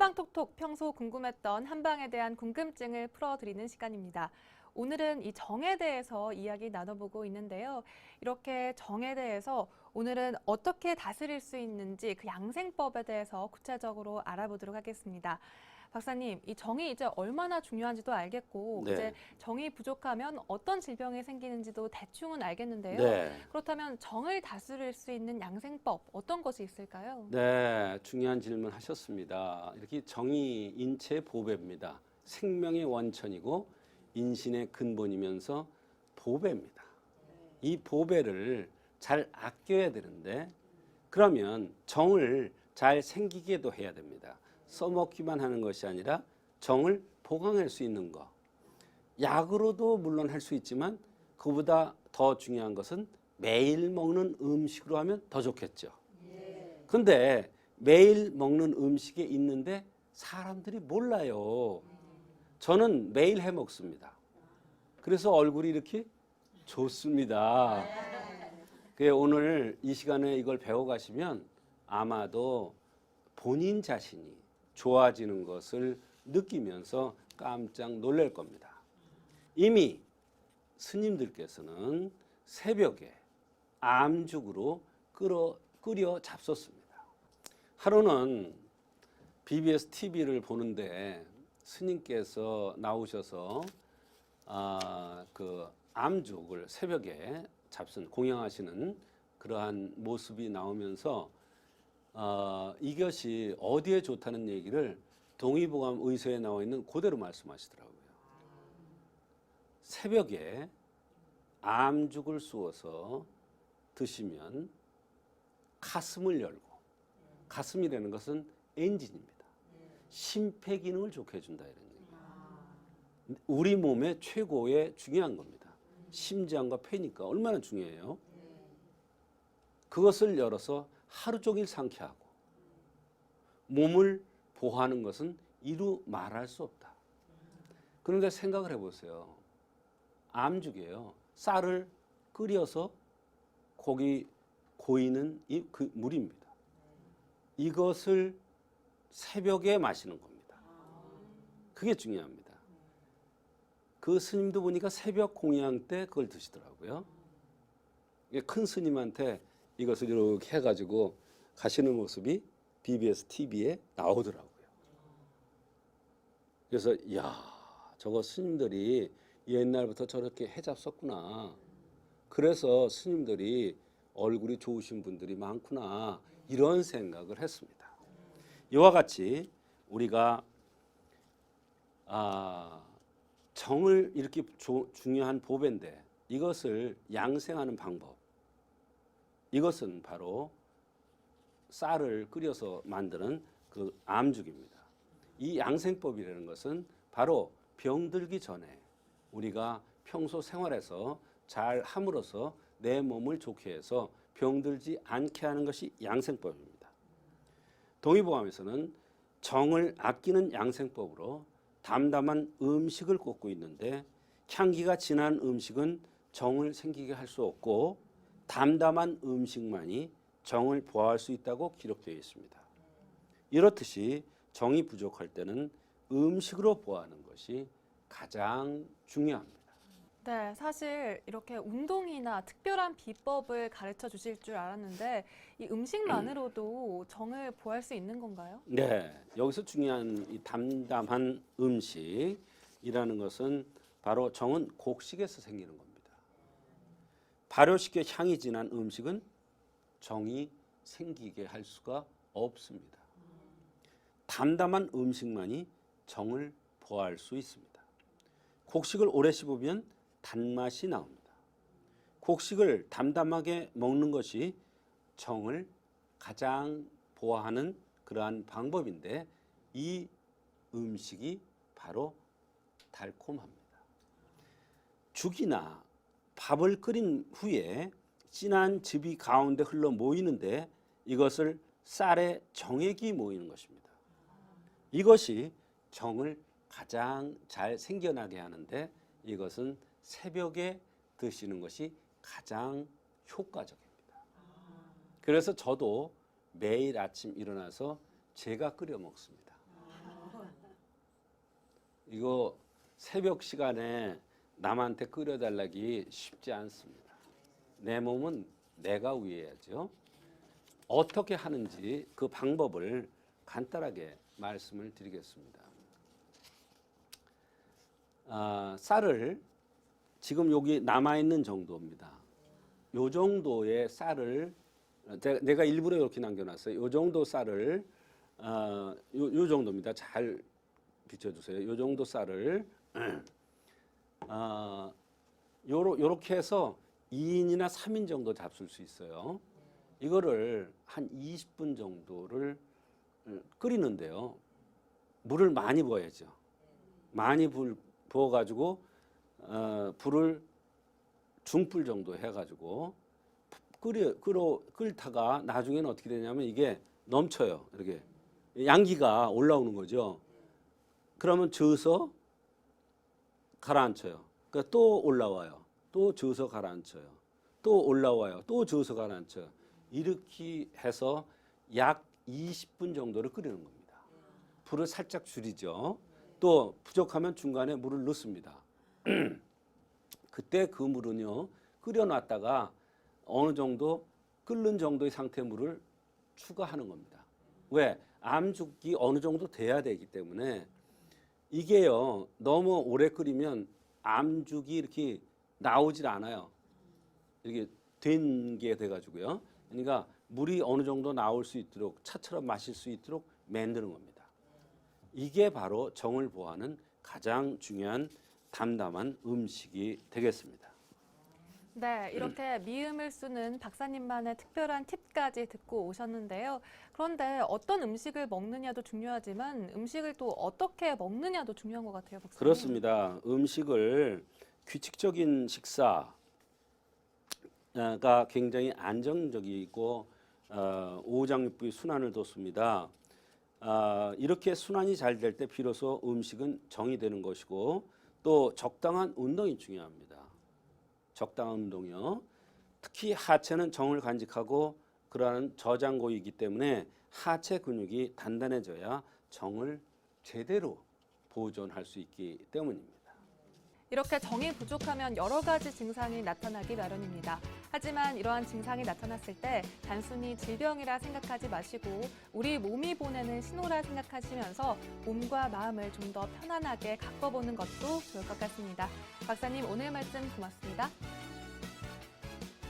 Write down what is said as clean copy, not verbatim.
한방톡톡 평소 궁금했던 한방에 대한 궁금증을 풀어드리는 시간입니다. 오늘은 이 정에 대해서 이야기 나눠보고 있는데요. 이렇게 정에 대해서 오늘은 어떻게 다스릴 수 있는지 그 양생법에 대해서 구체적으로 알아보도록 하겠습니다. 박사님, 이 정이 이제 얼마나 중요한지도 알겠고, 네. 이제 정이 부족하면 어떤 질병이 생기는지도 대충은 알겠는데요. 네. 그렇다면 정을 다스릴 수 있는 양생법 어떤 것이 있을까요? 네, 중요한 질문 하셨습니다. 이렇게 정이 인체의 보배입니다. 생명의 원천이고 인신의 근본이면서 보배입니다. 이 보배를 잘 아껴야 되는데 그러면 정을 잘 생기게도 해야 됩니다. 써먹기만 하는 것이 아니라 정을 보강할 수 있는 것. 약으로도 물론 할 수 있지만 그보다 더 중요한 것은 매일 먹는 음식으로 하면 더 좋겠죠. 근데 매일 먹는 음식이 있는데 사람들이 몰라요. 저는 매일 해 먹습니다. 그래서 얼굴이 이렇게 좋습니다. 오늘 이 시간에 이걸 배워가시면 아마도 본인 자신이 좋아지는 것을 느끼면서 깜짝 놀랄 겁니다. 이미 스님들께서는 새벽에 암죽으로 끓여 잡섰습니다. 하루는 BBS TV를 보는데 스님께서 나오셔서 그 암죽을 새벽에 잡순 공양하시는 그러한 모습이 나오면서 이것이 어디에 좋다는 얘기를 동의보감 의서에 나와 있는 그대로 말씀하시더라고요. 새벽에 암죽을 쑤어서 드시면 가슴을 열고, 가슴이라는 것은 엔진입니다. 심폐기능을 좋게 해준다 이런 얘기예요. 우리 몸의 최고의 중요한 겁니다. 심장과 폐니까 얼마나 중요해요. 그것을 열어서 하루 종일 상쾌하고 몸을 보호하는 것은 이루 말할 수 없다. 그런데 생각을 해보세요. 암죽이에요. 쌀을 끓여서 거기 고이는 그 물입니다. 이것을 새벽에 마시는 겁니다. 그게 중요합니다. 그 스님도 보니까 새벽 공양 때 그걸 드시더라고요. 큰 스님한테 이것을 이렇게 해가지고 가시는 모습이 BBS TV에 나오더라고요. 그래서 야, 저거 스님들이 옛날부터 저렇게 해잡섰구나. 그래서 스님들이 얼굴이 좋으신 분들이 많구나. 이런 생각을 했습니다. 이와 같이 우리가 정을 이렇게 중요한 보배인데 이것을 양생하는 방법. 이것은 바로 쌀을 끓여서 만드는 그 암죽입니다. 이 양생법이라는 것은 바로 병들기 전에 우리가 평소 생활에서 잘 함으로써 내 몸을 좋게 해서 병들지 않게 하는 것이 양생법입니다. 동의보감에서는 정을 아끼는 양생법으로 담담한 음식을 꽂고 있는데 향기가 진한 음식은 정을 생기게 할 수 없고 담담한 음식만이 정을 보호할 수 있다고 기록되어 있습니다. 이렇듯이 정이 부족할 때는 음식으로 보호하는 것이 가장 중요합니다. 네, 사실 이렇게 운동이나 특별한 비법을 가르쳐 주실 줄 알았는데 이 음식만으로도 정을 보호할 수 있는 건가요? 네, 여기서 중요한 이 담담한 음식이라는 것은 바로 정은 곡식에서 생기는 겁니다. 발효시켜 향이 진한 음식은 정이 생기게 할 수가 없습니다. 담담한 음식만이 정을 보호할 수 있습니다. 곡식을 오래 씹으면 단맛이 나옵니다. 곡식을 담담하게 먹는 것이 정을 가장 보호하는 그러한 방법인데 이 음식이 바로 달콤합니다. 죽이나 밥을 끓인 후에 진한 즙이 가운데 흘러 모이는데 이것을 쌀에 정액이 모이는 것입니다. 이것이 정을 가장 잘 생겨나게 하는데 이것은 새벽에 드시는 것이 가장 효과적입니다. 그래서 저도 매일 아침 일어나서 제가 끓여 먹습니다. 이거 새벽 시간에 남한테 끓여달라기 쉽지 않습니다. 내 몸은 내가 위해야죠. 어떻게 하는지 그 방법을 간단하게 말씀을 드리겠습니다. 쌀을 지금 여기 남아있는 정도입니다. 요 정도의 쌀을 내가 일부러 이렇게 남겨놨어요. 요 정도 쌀을 요 정도입니다. 잘 비춰주세요. 요 정도 쌀을 요렇게 해서 2인이나 3인 정도 잡술 수 있어요. 이거를 한 20분 정도를 끓이는데요. 물을 많이 부어야죠. 많이 부어가지고 불을 중불 정도 해가지고 끓다가 나중에는 어떻게 되냐면 이게 넘쳐요. 이렇게 양기가 올라오는 거죠. 그러면 저어서 가라앉혀요. 그러니까 또 올라와요. 또 저어서 가라앉혀요. 또 올라와요. 또 저어서 가라앉혀요. 이렇게 해서 약 20분 정도를 끓이는 겁니다. 불을 살짝 줄이죠. 또 부족하면 중간에 물을 넣습니다. 그때 그 물은요, 끓여놨다가 어느 정도 끓는 정도의 상태의 물을 추가하는 겁니다. 왜? 암죽이 어느 정도 돼야 되기 때문에 이게요, 너무 오래 끓이면 암죽이 이렇게 나오질 않아요. 이렇게 된 게 돼가지고요. 그러니까 물이 어느 정도 나올 수 있도록 차처럼 마실 수 있도록 만드는 겁니다. 이게 바로 정을 보호하는 가장 중요한 담담한 음식이 되겠습니다. 네, 이렇게 미음을 쓰는 박사님만의 특별한 팁까지 듣고 오셨는데요. 그런데 어떤 음식을 먹느냐도 중요하지만 음식을 또 어떻게 먹느냐도 중요한 것 같아요, 박사님. 그렇습니다. 음식을 규칙적인 식사가 굉장히 안정적이고 오장육부의 순환을 돋습니다. 이렇게 순환이 잘 될 때 비로소 음식은 정이 되는 것이고 또 적당한 운동이 중요합니다. 적당한 운동이요. 특히 하체는 정을 간직하고 그러한 저장고이기 때문에 하체 근육이 단단해져야 정을 제대로 보존할 수 있기 때문입니다. 이렇게 정이 부족하면 여러 가지 증상이 나타나기 마련입니다. 하지만 이러한 증상이 나타났을 때 단순히 질병이라 생각하지 마시고 우리 몸이 보내는 신호라 생각하시면서 몸과 마음을 좀 더 편안하게 가꿔보는 것도 좋을 것 같습니다. 박사님, 오늘 말씀 고맙습니다.